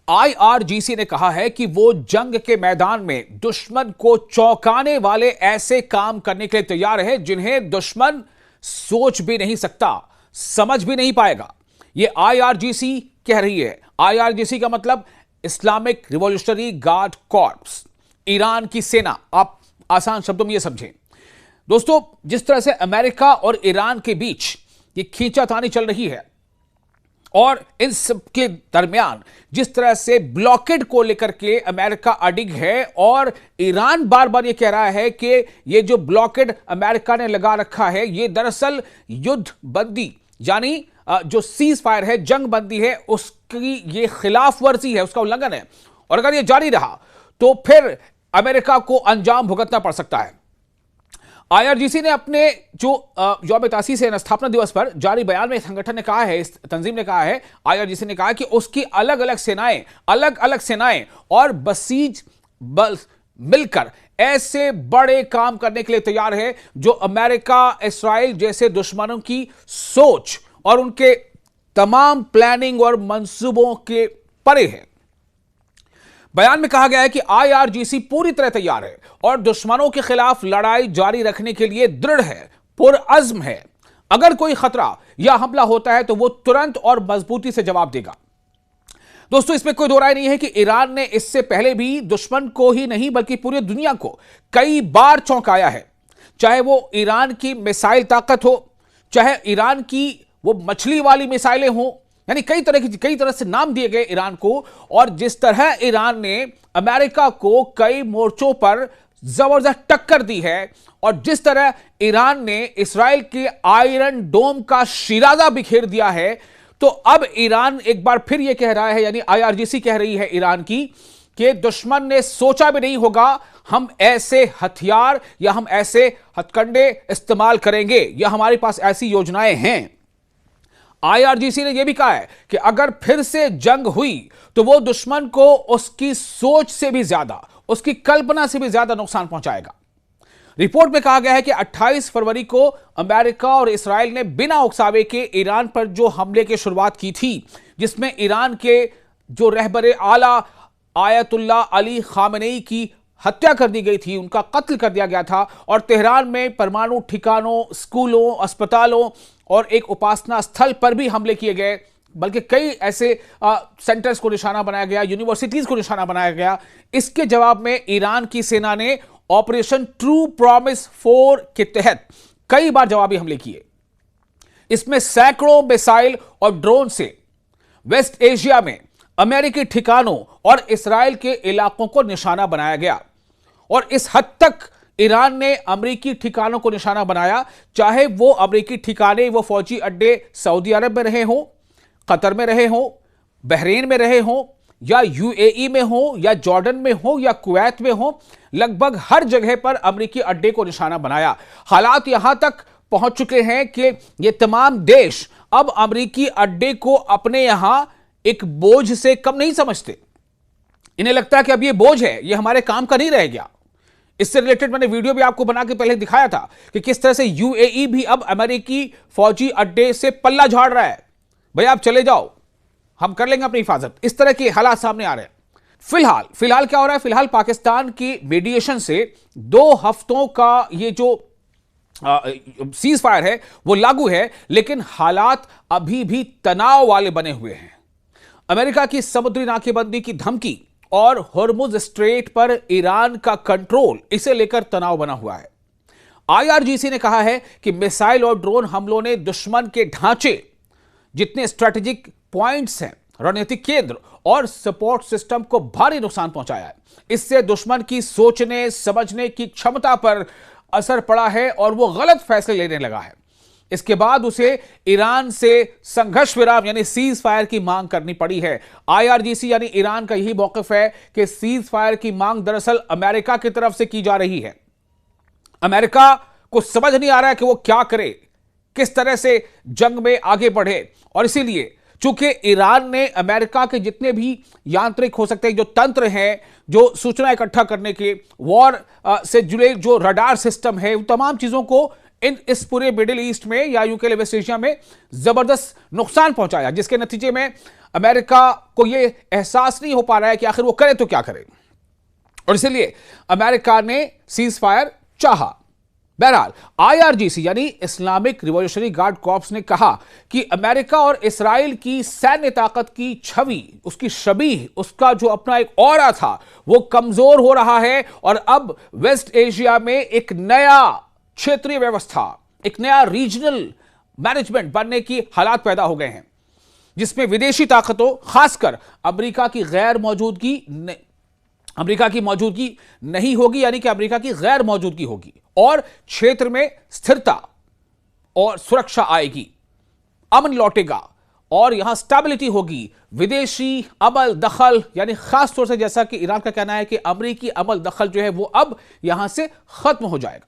IRGC ने कहा है कि वो जंग के मैदान में दुश्मन को चौंकाने वाले ऐसे काम करने के लिए तैयार है जिन्हें दुश्मन सोच भी नहीं सकता, समझ भी नहीं पाएगा। ये आईआरजीसी कह रही है। आईआरजीसी का मतलब Islamic revolutionary guard corps, Iran की सेना। आप आसान शब्दों में ये समझें दोस्तों, जिस तरह से अमेरिका और ईरान के बीच ये खींचातानी चल रही है और इन सब के दरमियान जिस तरह से ब्लॉकेड को लेकर के अमेरिका अडिग है और ईरान बार बार ये कह रहा है कि ये जो ब्लॉकेड अमेरिका ने लगा रखा है ये दरअसल युद्ध बंदी यानी जो सीज फायर है, जंग बंदी है, उसकी ये खिलाफ वर्जी है, उसका उल्लंघन है। और अगर ये जारी रहा तो फिर अमेरिका को अंजाम भुगतना पड़ सकता है। आईआरजीसी ने अपने जो यौम तासीस है स्थापना दिवस पर जारी बयान में संगठन ने कहा है, इस तंजीम ने कहा है, आईआरजीसी ने कहा कि उसकी अलग अलग सेनाएं और बसीज बल मिलकर ऐसे बड़े काम करने के लिए तैयार है जो अमेरिका, इस्राइल जैसे दुश्मनों की सोच और उनके तमाम प्लानिंग और मंसूबों के परे है। बयान में कहा गया है कि आईआरजीसी पूरी तरह तैयार है और दुश्मनों के खिलाफ लड़ाई जारी रखने के लिए दृढ़ है, पुरअज़्म है। अगर कोई खतरा या हमला होता है तो वो तुरंत और मजबूती से जवाब देगा। दोस्तों, इसमें कोई दो राय नहीं है कि ईरान ने इससे पहले भी दुश्मन को ही नहीं बल्कि पूरी दुनिया को कई बार चौंकाया है। चाहे वो ईरान की मिसाइल ताकत हो, चाहे ईरान की वो मछली वाली मिसाइलें हों, यानी कई तरह से नाम दिए गए ईरान को। और जिस तरह ईरान ने अमेरिका को कई मोर्चों पर जबरदस्त टक्कर दी है और जिस तरह ईरान ने इस्राइल के आयरन डोम का शिराजा बिखेर दिया है, तो अब ईरान एक बार फिर यह कह रहा है, यानी आईआरजीसी कह रही है ईरान की, कि दुश्मन ने सोचा भी नहीं होगा हम ऐसे हथियार या हम ऐसे हथकंडे इस्तेमाल करेंगे या हमारे पास ऐसी योजनाएं हैं। आईआरजीसी ने यह भी कहा है कि अगर फिर से जंग हुई तो वो दुश्मन को उसकी सोच से भी ज्यादा, उसकी कल्पना से भी ज्यादा नुकसान पहुंचाएगा। रिपोर्ट में कहा गया है कि 28 फरवरी को अमेरिका और इस्राइल ने बिना उकसावे के ईरान पर जो हमले की शुरुआत की थी, जिसमें ईरान के जो रहबरे आला आयतुल्लाह अली खामेनेई की हत्या कर दी गई थी, उनका कत्ल कर दिया गया था और तेहरान में परमाणु ठिकानों, स्कूलों, अस्पतालों और एक उपासना स्थल पर भी हमले किए गए। बल्कि कई ऐसे सेंटर्स को निशाना बनाया गया, यूनिवर्सिटीज को निशाना बनाया गया। इसके जवाब में ईरान की सेना ने ऑपरेशन ट्रू प्रॉमिस 4 के तहत कई बार जवाबी हमले किए। इसमें सैकड़ों मिसाइल और ड्रोन से वेस्ट एशिया में अमेरिकी ठिकानों और इस्राइल के इलाकों को निशाना बनाया गया। और इस हद तक ईरान ने अमेरिकी ठिकानों को निशाना बनाया, चाहे वो अमेरिकी ठिकाने, वो फौजी अड्डे सऊदी अरब में रहे हों, कतर में रहे हों, बहरीन में रहे हों, या यूएई में हो, या जॉर्डन में हो, या कुवैत में हो, लगभग हर जगह पर अमेरिकी अड्डे को निशाना बनाया। हालात यहां तक पहुंच चुके हैं कि ये तमाम देश अब अमेरिकी अड्डे को अपने यहां एक बोझ से कम नहीं समझते। इन्हें लगता है कि अब ये बोझ है, ये हमारे काम का नहीं रह गया। इससे रिलेटेड मैंने वीडियो भी आपको बना के पहले दिखाया था कि किस तरह से यूएई भी अब अमेरिकी फौजी अड्डे से पल्ला झाड़ रहा है। भाई आप चले जाओ, हम कर लेंगे अपनी हिफाजत। इस तरह के हालात सामने आ रहे हैं। फिलहाल क्या हो रहा है? फिलहाल पाकिस्तान की मीडिएशन से 2 हफ्तों का ये जो सीज फायर है वो लागू है, लेकिन हालात अभी भी तनाव वाले बने हुए हैं। अमेरिका की समुद्री नाकेबंदी की धमकी और हॉर्मुज स्ट्रेट पर ईरान का कंट्रोल, इसे लेकर तनाव बना हुआ है। आईआरजीसी ने कहा है कि मिसाइल और ड्रोन हमलों ने दुश्मन के ढांचे, जितने स्ट्रेटेजिक पॉइंट्स हैं, रणनीतिक केंद्र और सपोर्ट सिस्टम को भारी नुकसान पहुंचाया है। इससे दुश्मन की सोचने समझने की क्षमता पर असर पड़ा है और वो गलत फैसले लेने लगा है। इसके बाद उसे ईरान से संघर्ष विराम यानी सीज फायर की मांग करनी पड़ी है। आईआरजीसी यानी ईरान का यही मौकफ है कि सीज फायर की मांग दरअसल अमेरिका की तरफ से की जा रही है। अमेरिका को समझ नहीं आ रहा है कि वो क्या करे, किस तरह से जंग में आगे बढ़े। और इसीलिए चूंकि ईरान ने अमेरिका के जितने भी यांत्रिक हो सकते हैं जो तंत्र हैं, जो सूचना इकट्ठा करने के, वॉर से जुड़े जो रडार सिस्टम है, उन तमाम चीजों को इस पूरे मिडिल ईस्ट में या यूके वेस्ट एशिया में जबरदस्त नुकसान पहुंचाया, जिसके नतीजे में अमेरिका को यह एहसास नहीं हो पा रहा है कि आखिर वो करे तो क्या करे, और इसलिए अमेरिका ने सीज फायर चाहा। बहरहाल आईआरजीसी यानी इस्लामिक रिवॉल्यूशनरी गार्ड कॉर्प्स ने कहा कि अमेरिका और इस्राइल की सैन्य ताकत की छवि, उसकी शबीह, उसका जो अपना एक ऑरा था, वो कमजोर हो रहा है और अब वेस्ट एशिया में एक नया क्षेत्रीय व्यवस्था, एक नया रीजनल मैनेजमेंट बनने की हालात पैदा हो गए हैं, जिसमें विदेशी ताकतों, खासकर अमेरिका की मौजूदगी नहीं होगी, यानी कि अमेरिका की गैर मौजूदगी होगी और क्षेत्र में स्थिरता और सुरक्षा आएगी, अमन लौटेगा और यहां स्टेबिलिटी होगी। विदेशी अमल दखल, यानी खास तौर से जैसा कि ईरान का कहना है कि अमेरिकी अमल दखल जो है वो अब यहां से खत्म हो जाएगा।